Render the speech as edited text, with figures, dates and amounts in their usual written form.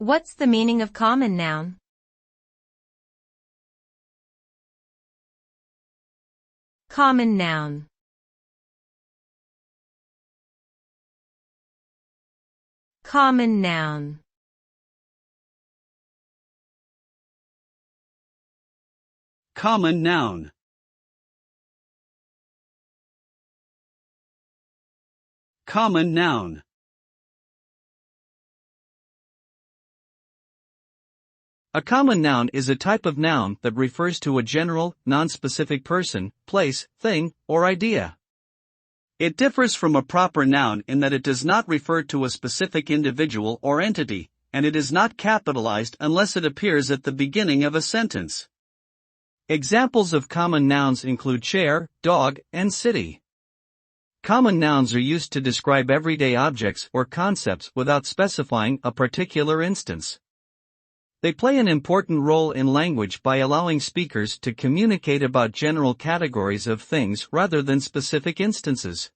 What's the meaning of common noun? Common noun. Common noun. Common noun. Common noun. A common noun is a type of noun that refers to a general, non-specific person, place, thing, or idea. It differs from a proper noun in that it does not refer to a specific individual or entity, and it is not capitalized unless it appears at the beginning of a sentence. Examples of common nouns include chair, dog, and city. Common nouns are used to describe everyday objects or concepts without specifying a particular instance. They play an important role in language by allowing speakers to communicate about general categories of things rather than specific instances.